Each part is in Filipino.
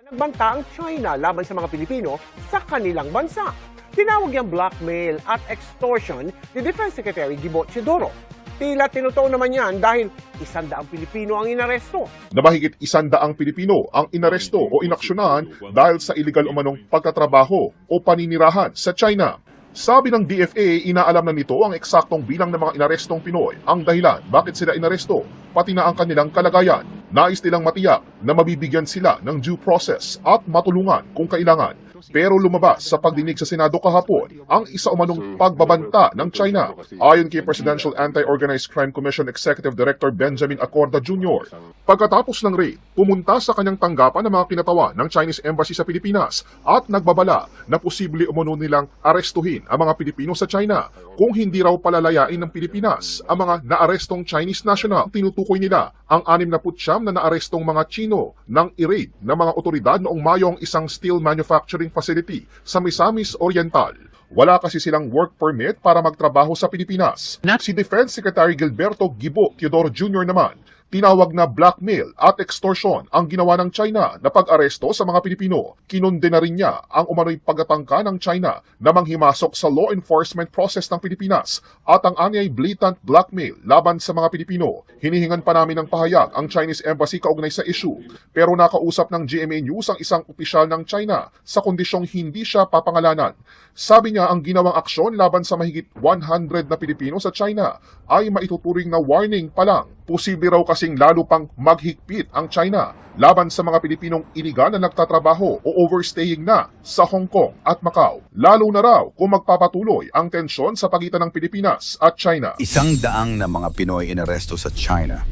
Nagbanta ang China laban sa mga Pilipino sa kanilang bansa. Tinawag niyang blackmail at extortion ni Defense Secretary Gibo Teodoro. Tila tinutuon naman yan dahil 100 Pilipino ang inaresto. Na mahigit 100 Pilipino ang inaresto o inaksyonahan dahil sa iligal umanong pagtatrabaho o paninirahan sa China. Sabi ng DFA, inaalam na nito ang eksaktong bilang ng mga inarestong Pinoy, ang dahilan bakit sila inaresto, pati na ang kanilang kalagayan. Nais nilang matiyak na mabibigyan sila ng due process at matulungan kung kailangan. Pero lumabas sa pagdinig sa Senado kahapon ang isa umanong pagbabanta ng China. Ayon kay Presidential Anti-Organized Crime Commission Executive Director Benjamin Acorda Jr. Pagkatapos ng raid, pumunta sa kanyang tanggapan ng mga kinatawan ng Chinese Embassy sa Pilipinas at nagbabala na posible umano nilang arestuhin ang mga Pilipino sa China kung hindi raw palalayain ng Pilipinas ang mga naarestong Chinese national. Tinutukoy nila ang 69 na naarestong mga Chino nang i-raid ng mga otoridad noong Mayo ang isang steel manufacturing facility sa Misamis Oriental. Wala kasi silang work permit para magtrabaho sa Pilipinas. Si Defense Secretary Gilberto Gibo Teodoro Jr. naman, tinawag na blackmail at extortion ang ginawa ng China na pag-aresto sa mga Pilipino. Kinondena rin niya ang umano'y pagtatangka ng China na manghimasok sa law enforcement process ng Pilipinas at ang anyay blatant blackmail laban sa mga Pilipino. Hinihingan pa namin ng pahayag ang Chinese Embassy kaugnay sa issue, pero nakausap ng GMA News ang isang opisyal ng China sa kondisyong hindi siya papangalanan. Sabi niya ang ginawang aksyon laban sa mahigit 100 na Pilipino sa China ay maituturing na warning pa lang. Posible raw kasing lalo pang maghigpit ang China laban sa mga Pilipinong iligal na nagtatrabaho o overstaying na sa Hong Kong at Macau. Lalo na raw kung magpapatuloy ang tensyon sa pagitan ng Pilipinas at China. 100 na mga Pinoy inaresto sa China.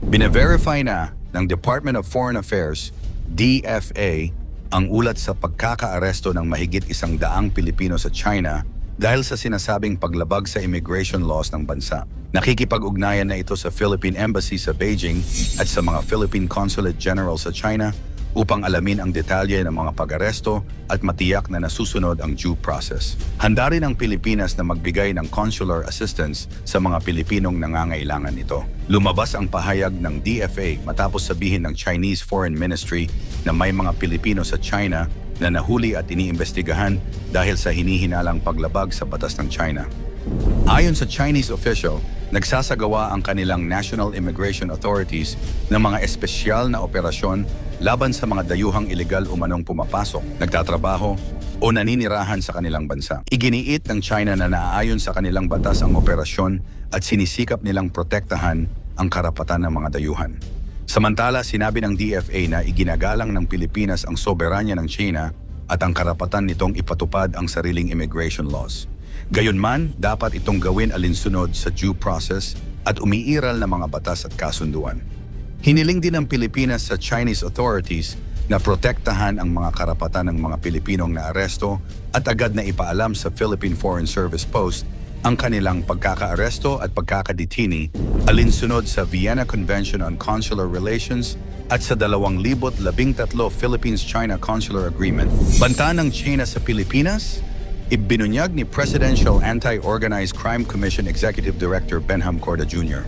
Bine-verify na ng Department of Foreign Affairs, DFA, ang ulat sa pagkakaaresto ng mahigit 100 Pilipino sa China dahil sa sinasabing paglabag sa immigration laws ng bansa. Nakikipag-ugnayan na ito sa Philippine Embassy sa Beijing at sa mga Philippine Consulate General sa China upang alamin ang detalye ng mga pag-aresto at matiyak na nasusunod ang due process. Handa rin ang Pilipinas na magbigay ng consular assistance sa mga Pilipinong nangangailangan nito. Lumabas ang pahayag ng DFA matapos sabihin ng Chinese Foreign Ministry na may mga Pilipino sa China na nahuli at iniimbestigahan dahil sa hinihinalang paglabag sa batas ng China. Ayon sa Chinese official, nagsasagawa ang kanilang National Immigration Authorities ng mga espesyal na operasyon laban sa mga dayuhang iligal umanong pumapasok, nagtatrabaho o naninirahan sa kanilang bansa. Iginiit ng China na naaayon sa kanilang batas ang operasyon at sinisikap nilang protektahan ang karapatan ng mga dayuhan. Samantala, sinabi ng DFA na iginagalang ng Pilipinas ang soberanya ng China at ang karapatan nitong ipatupad ang sariling immigration laws. Gayunman, dapat itong gawin alinsunod sa due process at umiiral na mga batas at kasunduan. Hiniling din ng Pilipinas sa Chinese authorities na protektahan ang mga karapatan ng mga Pilipinong naaresto at agad na ipaalam sa Philippine Foreign Service Post ang kanilang pagkakaaresto at pagkakadetini alinsunod sa Vienna Convention on Consular Relations at sa 2013 Philippines-China Consular Agreement. Banta ng China sa Pilipinas, ibinunyag ni Presidential Anti-Organized Crime Commission Executive Director Benham Corda Jr.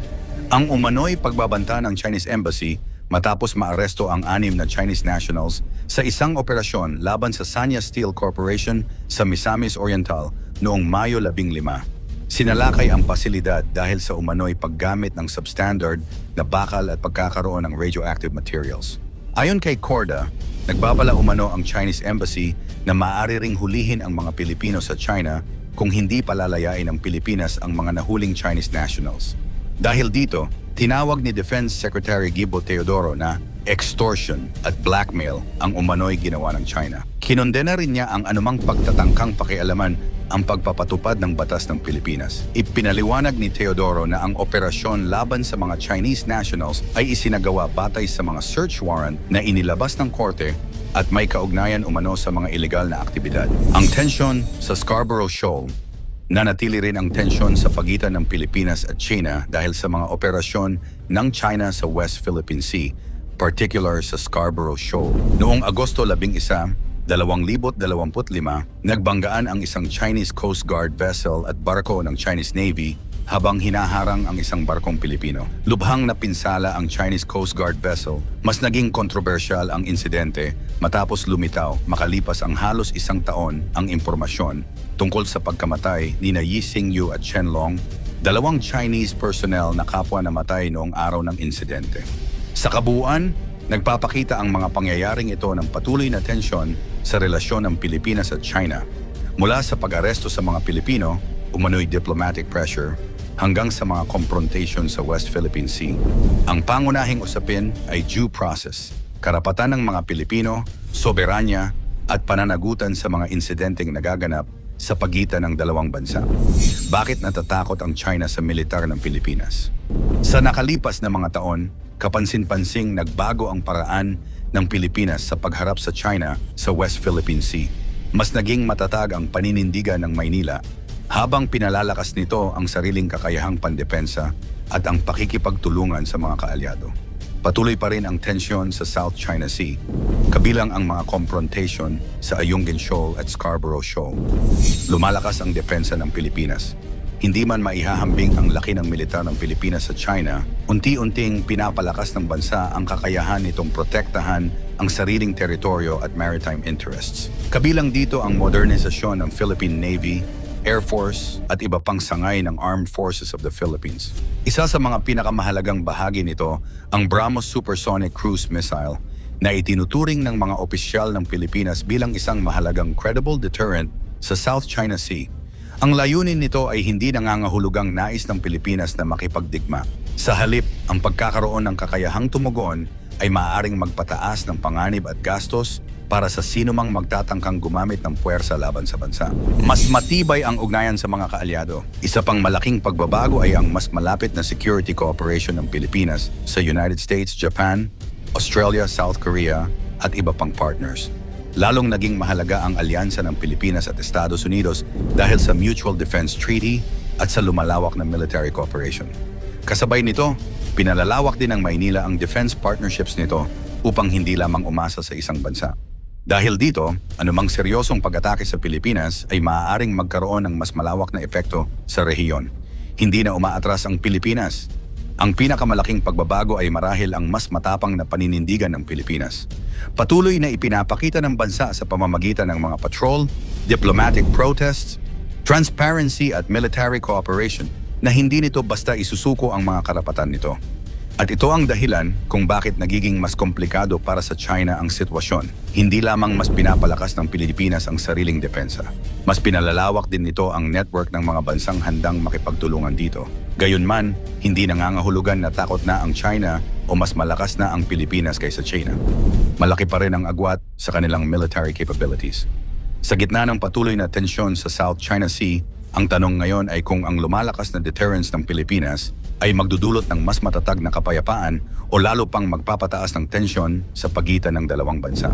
Ang umano'y pagbabanta ng Chinese Embassy matapos maaresto ang 6 na Chinese nationals sa isang operasyon laban sa Sanya Steel Corporation sa Misamis Oriental noong Mayo 15. Sinalakay ang pasilidad dahil sa umano'y paggamit ng substandard na bakal at pagkakaroon ng radioactive materials. Ayon kay Corda, nagbabala umano ang Chinese Embassy na maaari ring hulihin ang mga Pilipino sa China kung hindi palalayain ng Pilipinas ang mga nahuling Chinese nationals. Dahil dito, tinawag ni Defense Secretary Gibo Teodoro na extortion at blackmail ang umano'y ginawa ng China. Kinondena rin niya ang anumang pagtatangkang pakialaman ang pagpapatupad ng batas ng Pilipinas. Ipinaliwanag ni Teodoro na ang operasyon laban sa mga Chinese nationals ay isinagawa batay sa mga search warrant na inilabas ng korte at may kaugnayan umano sa mga ilegal na aktibidad. Ang tensyon sa Scarborough Shoal. Nanatili rin ang tensyon sa pagitan ng Pilipinas at China dahil sa mga operasyon ng China sa West Philippine Sea, particular sa Scarborough Shoal. Noong Agosto 11, 2025, nagbanggaan ang isang Chinese Coast Guard vessel at barko ng Chinese Navy habang hinaharang ang isang barkong Pilipino. Lubhang napinsala ang Chinese Coast Guard vessel. Mas naging kontrobersyal ang insidente matapos lumitaw makalipas ang halos 1 taon ang impormasyon tungkol sa pagkamatay ni na Yi Xingyu at Chen Long, 2 Chinese personnel na kapwa namatay noong araw ng insidente. Sa kabuuan, nagpapakita ang mga pangyayaring ito ng patuloy na tensyon sa relasyon ng Pilipinas at China, mula sa pag-aresto sa mga Pilipino, umano'y diplomatic pressure, hanggang sa mga confrontation sa West Philippine Sea. Ang pangunahing usapin ay due process, karapatan ng mga Pilipino, soberanya, at pananagutan sa mga insidenteng nagaganap sa pagitan ng dalawang bansa. Bakit natatakot ang China sa militar ng Pilipinas? Sa nakalipas na mga taon, kapansin-pansing nagbago ang paraan ng Pilipinas sa pagharap sa China sa West Philippine Sea. Mas naging matatag ang paninindigan ng Maynila habang pinalalakas nito ang sariling kakayahang pandepensa at ang pakikipagtulungan sa mga kaalyado. Patuloy pa rin ang tensyon sa South China Sea, kabilang ang mga confrontation sa Ayungin Shoal at Scarborough Shoal. Lumalakas ang depensa ng Pilipinas. Hindi man maihahambing ang laki ng militar ng Pilipinas sa China, unti-unting pinapalakas ng bansa ang kakayahan nitong protektahan ang sariling teritoryo at maritime interests. Kabilang dito ang modernisasyon ng Philippine Navy, Air Force at iba pang sangay ng Armed Forces of the Philippines. Isa sa mga pinakamahalagang bahagi nito ang BrahMos Supersonic Cruise Missile na itinuturing ng mga opisyal ng Pilipinas bilang isang mahalagang credible deterrent sa South China Sea. Ang layunin nito ay hindi nangangahulugang nais ng Pilipinas na makipagdigma. Sa halip, ang pagkakaroon ng kakayahang tumugon ay maaaring magpataas ng panganib at gastos para sa sinumang magtatangkang gumamit ng puwersa laban sa bansa. Mas matibay ang ugnayan sa mga kaalyado. Isa pang malaking pagbabago ay ang mas malapit na security cooperation ng Pilipinas sa United States, Japan, Australia, South Korea at iba pang partners. Lalong naging mahalaga ang alyansa ng Pilipinas at Estados Unidos dahil sa Mutual Defense Treaty at sa lumalawak na military cooperation. Kasabay nito, pinalalawak din ng Maynila ang defense partnerships nito upang hindi lamang umasa sa isang bansa. Dahil dito, anumang seryosong pag-atake sa Pilipinas ay maaaring magkaroon ng mas malawak na epekto sa rehiyon. Hindi na umaatras ang Pilipinas. Ang pinakamalaking pagbabago ay marahil ang mas matapang na paninindigan ng Pilipinas. Patuloy na ipinapakita ng bansa sa pamamagitan ng mga patrol, diplomatic protests, transparency at military cooperation na hindi nito basta isusuko ang mga karapatan nito. At ito ang dahilan kung bakit nagiging mas komplikado para sa China ang sitwasyon. Hindi lamang mas pinapalakas ng Pilipinas ang sariling depensa. Mas pinalalawak din nito ang network ng mga bansang handang makipagtulungan dito. Gayunman, hindi nangangahulugan na takot na ang China o mas malakas na ang Pilipinas kaysa China. Malaki pa rin ang agwat sa kanilang military capabilities. Sa gitna ng patuloy na tensyon sa South China Sea, ang tanong ngayon ay kung ang lumalakas na deterrence ng Pilipinas ay magdudulot ng mas matatag na kapayapaan o lalo pang magpapataas ng tensyon sa pagitan ng dalawang bansa.